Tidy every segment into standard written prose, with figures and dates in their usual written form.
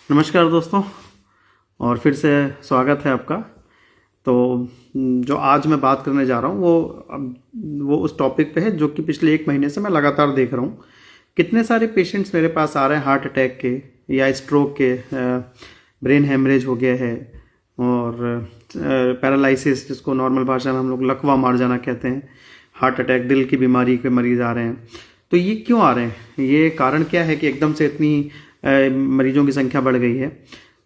नमस्कार दोस्तों, और फिर से स्वागत है आपका। तो जो आज मैं बात करने जा रहा हूँ वो उस टॉपिक पे है जो कि पिछले 1 महीने से मैं लगातार देख रहा हूँ। कितने सारे पेशेंट्स मेरे पास आ रहे हैं हार्ट अटैक के या स्ट्रोक के, ब्रेन हेमरेज हो गया है और पैरालिसिस, जिसको नॉर्मल भाषा में हम लोग लकवा मार जाना कहते हैं, हार्ट अटैक, दिल की बीमारी के मरीज़ आ रहे हैं। तो ये क्यों आ रहे हैं? ये कारण क्या है कि एकदम से इतनी मरीजों की संख्या बढ़ गई है?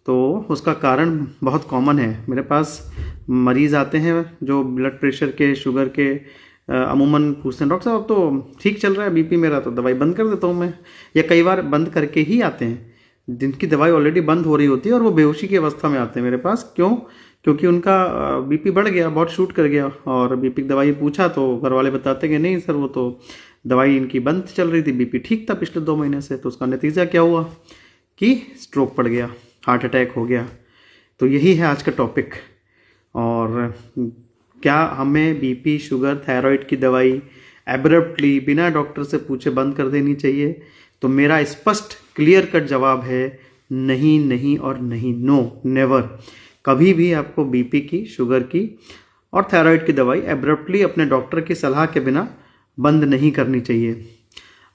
तो उसका कारण बहुत कॉमन है। मेरे पास मरीज़ आते हैं जो ब्लड प्रेशर के, शुगर के, अमूमन पूछते हैं, डॉक्टर साहब अब तो ठीक चल रहा है बीपी मेरा, तो दवाई बंद कर देता हूँ मैं। या कई बार बंद करके ही आते हैं, जिनकी दवाई ऑलरेडी बंद हो रही होती है और वो बेहोशी की अवस्था में आते हैं मेरे पास। क्यों? क्योंकि उनका बीपी बढ़ गया, बहुत शूट कर गया। और बीपी की दवाई पूछा तो घर वाले बताते कि नहीं सर, वो तो दवाई इनकी बंद चल रही थी, बीपी ठीक था पिछले 2 महीने से। तो उसका नतीजा क्या हुआ कि स्ट्रोक पड़ गया, हार्ट अटैक हो गया। तो यही है आज का टॉपिक। और क्या हमें बीपी, शुगर, थायराइड की दवाई एब्रप्टली बिना डॉक्टर से पूछे बंद कर देनी चाहिए? तो मेरा स्पष्ट क्लियर कट जवाब है नहीं, नहीं और नहीं, नो, नेवर। कभी भी आपको बीपी की, शुगर की और थायराइड की दवाई एब्रप्टली अपने डॉक्टर की सलाह के बिना बंद नहीं करनी चाहिए।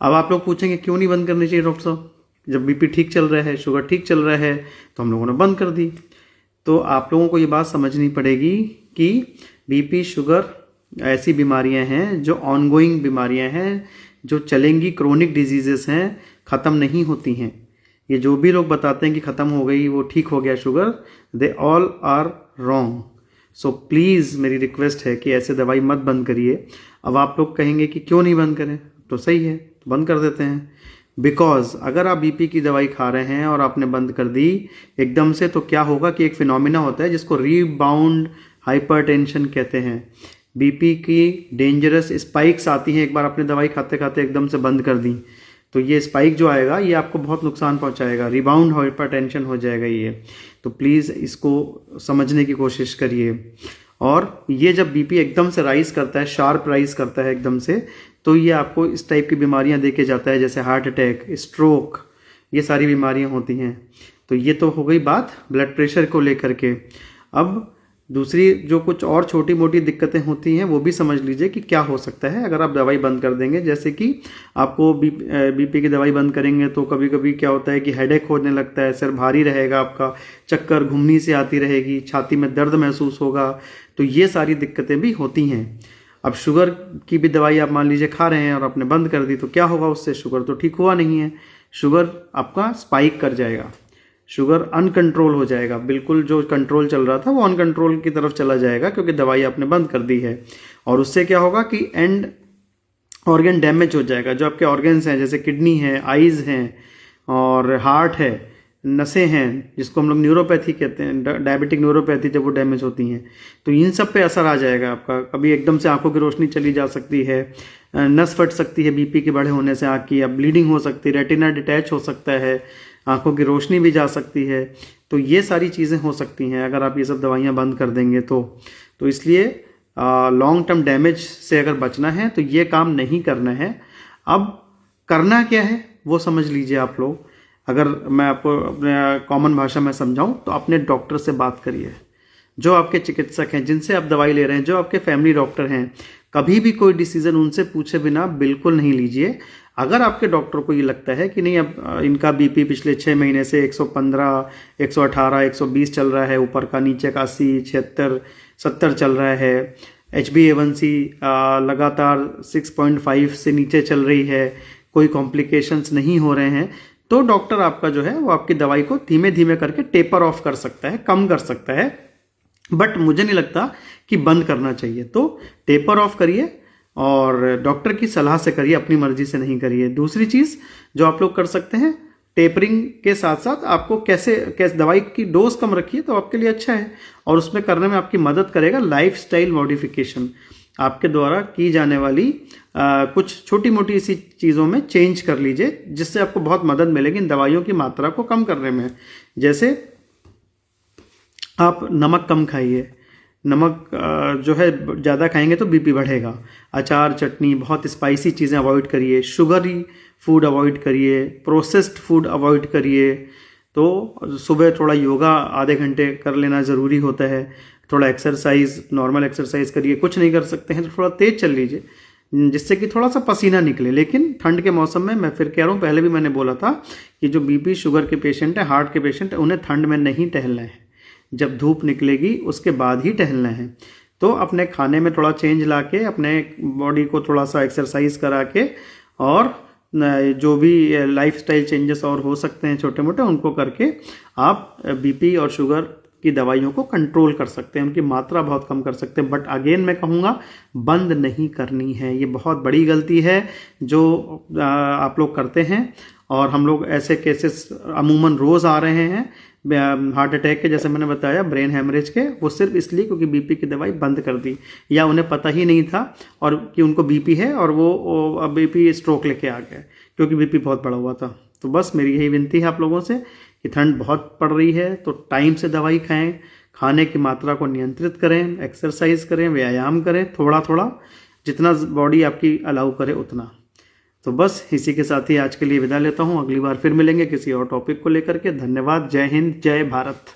अब आप लोग पूछेंगे क्यों नहीं बंद करनी चाहिए डॉक्टर साहब? जब बीपी ठीक चल रहा है, शुगर ठीक चल रहा है, तो हम लोगों ने बंद कर दी। तो आप लोगों को ये बात समझनी पड़ेगी कि बीपी, शुगर ऐसी बीमारियां हैं जो ऑनगोइंग बीमारियां हैं, जो चलेंगी, क्रोनिक डिजीजेस हैं, ख़त्म नहीं होती हैं। ये जो भी लोग बताते हैं कि ख़त्म हो गई, वो ठीक हो गया sugar, they all are wrong. So please मेरी रिक्वेस्ट है कि ऐसे दवाई मत बंद करिए। अब आप लोग कहेंगे कि क्यों नहीं बंद करें? तो सही है, तो बंद कर देते हैं। बिकॉज अगर आप बीपी की दवाई खा रहे हैं और आपने बंद कर दी एकदम से, तो क्या होगा कि एक फिनोमिना होता है जिसको रीबाउंड हाइपरटेंशन कहते हैं। बीपी की डेंजरस स्पाइक्स आती हैं। एक बार आपने दवाई खाते खाते एकदम से बंद कर दी, तो ये स्पाइक जो आएगा ये आपको बहुत नुकसान पहुंचाएगा, रिबाउंड हाइपरटेंशन हो जाएगा ये। तो प्लीज़ इसको समझने की कोशिश करिए। और ये जब बीपी एकदम से राइज करता है, शार्प राइज करता है एकदम से, तो ये आपको इस टाइप की बीमारियां दे के जाता है, जैसे हार्ट अटैक, स्ट्रोक, ये सारी बीमारियां होती हैं। तो ये तो हो गई बात ब्लड प्रेशर को लेकर के। अब दूसरी जो कुछ और छोटी मोटी दिक्कतें होती हैं वो भी समझ लीजिए कि क्या हो सकता है अगर आप दवाई बंद कर देंगे। जैसे कि आपको बीपी की दवाई बंद करेंगे तो कभी कभी क्या होता है कि हेडेक होने लगता है, सिर भारी रहेगा आपका, चक्कर, घुमनी सी आती रहेगी, छाती में दर्द महसूस होगा। तो ये सारी दिक्कतें भी होती हैं। अब शुगर की भी दवाई आप मान लीजिए खा रहे हैं और आपने बंद कर दी, तो क्या होगा उससे? शुगर तो ठीक हुआ नहीं है, शुगर आपका स्पाइक कर जाएगा, शुगर अनकंट्रोल हो जाएगा। बिल्कुल जो कंट्रोल चल रहा था वो अनकंट्रोल की तरफ चला जाएगा, क्योंकि दवाई आपने बंद कर दी है। और उससे क्या होगा कि एंड ऑर्गन डैमेज हो जाएगा। जो आपके ऑर्गन्स हैं, जैसे किडनी है, आइज़ हैं और हार्ट है, नसें हैं, जिसको हम लोग न्यूरोपैथी कहते हैं, डायबिटिक न्यूरोपैथी, जब वो डैमेज होती हैं तो इन सब पे असर आ जाएगा आपका। कभी एकदम से आंखों की रोशनी चली जा सकती है, नस फट सकती है बीपी के बढ़े होने से आँख की, या ब्लीडिंग हो सकती है, रेटिना डिटैच हो सकता है, आंखों की रोशनी भी जा सकती है। तो ये सारी चीज़ें हो सकती हैं अगर आप ये सब दवाइयाँ बंद कर देंगे तो इसलिए लॉन्ग टर्म डैमेज से अगर बचना है तो ये काम नहीं करना है। अब करना क्या है वो समझ लीजिए आप लोग। अगर मैं आपको अपने कॉमन भाषा में समझाऊं तो अपने डॉक्टर से बात करिए, जो आपके चिकित्सक हैं, जिनसे आप दवाई ले रहे हैं, जो आपके फैमिली डॉक्टर हैं। कभी भी कोई डिसीजन उनसे पूछे बिना बिल्कुल नहीं लीजिए। अगर आपके डॉक्टर को ये लगता है कि नहीं, अब इनका बीपी पिछले 6 महीने से 115, 118, 120 चल रहा है, ऊपर का, नीचे का 80, 76, 70 चल रहा है, HbA1c लगातार 6.5 से नीचे चल रही है, कोई कॉम्प्लिकेशंस नहीं हो रहे हैं, तो डॉक्टर आपका जो है वो आपकी दवाई को धीमे धीमे करके टेपर ऑफ कर सकता है, कम कर सकता है। बट मुझे नहीं लगता कि बंद करना चाहिए। तो टेपर ऑफ करिए और डॉक्टर की सलाह से करिए, अपनी मर्जी से नहीं करिए। दूसरी चीज़ जो आप लोग कर सकते हैं, टेपरिंग के साथ साथ आपको कैसे दवाई की डोज कम रखिए तो आपके लिए अच्छा है। और उसमें करने में आपकी मदद करेगा लाइफस्टाइल मॉडिफिकेशन। आपके द्वारा की जाने वाली कुछ छोटी मोटी सी चीज़ों में चेंज कर लीजिए, जिससे आपको बहुत मदद मिलेगी इन दवाइयों की मात्रा को कम करने में। जैसे आप नमक कम खाइए, नमक जो है ज़्यादा खाएंगे तो बीपी बढ़ेगा। अचार, चटनी, बहुत स्पाइसी चीज़ें अवॉइड करिए, शुगरी फूड अवॉइड करिए, प्रोसेस्ड फूड अवॉइड करिए। तो सुबह थोड़ा योगा आधे घंटे कर लेना ज़रूरी होता है, थोड़ा एक्सरसाइज, नॉर्मल एक्सरसाइज करिए, कुछ नहीं कर सकते हैं तो थोड़ा तेज़ चल लीजिए जिससे कि थोड़ा सा पसीना निकले। लेकिन ठंड के मौसम में मैं फिर कह रहा हूँ, पहले भी मैंने बोला था कि जो बीपी शुगर के पेशेंट है, हार्ट के पेशेंट है, उन्हें ठंड में नहीं टहलना है, जब धूप निकलेगी उसके बाद ही टहलना है। तो अपने खाने में थोड़ा चेंज ला के, अपने बॉडी को थोड़ा सा एक्सरसाइज करा के, और जो भी लाइफस्टाइल चेंजेस और हो सकते हैं छोटे मोटे, उनको करके आप बीपी और शुगर की दवाइयों को कंट्रोल कर सकते हैं, उनकी मात्रा बहुत कम कर सकते हैं। बट अगेन मैं कहूँगा, बंद नहीं करनी है। ये बहुत बड़ी गलती है जो आप लोग करते हैं, और हम लोग ऐसे केसेस अमूमन रोज़ आ रहे हैं हार्ट अटैक के, जैसे मैंने बताया, ब्रेन हेमरेज के, वो सिर्फ इसलिए क्योंकि बीपी की दवाई बंद कर दी, या उन्हें पता ही नहीं था और कि उनको बीपी है, और वो बीपी स्ट्रोक लेके आ गए क्योंकि बीपी बहुत बढ़ा हुआ था। तो बस मेरी यही विनती है आप लोगों से कि ठंड बहुत पड़ रही है तो टाइम से दवाई खाएं, खाने की मात्रा को नियंत्रित करें, एक्सरसाइज करें, व्यायाम करें, थोड़ा थोड़ा, जितना बॉडी आपकी अलाउ करे उतना। तो बस इसी के साथ ही आज के लिए विदा लेता हूँ। अगली बार फिर मिलेंगे किसी और टॉपिक को लेकर के। धन्यवाद। जय हिंद, जय भारत।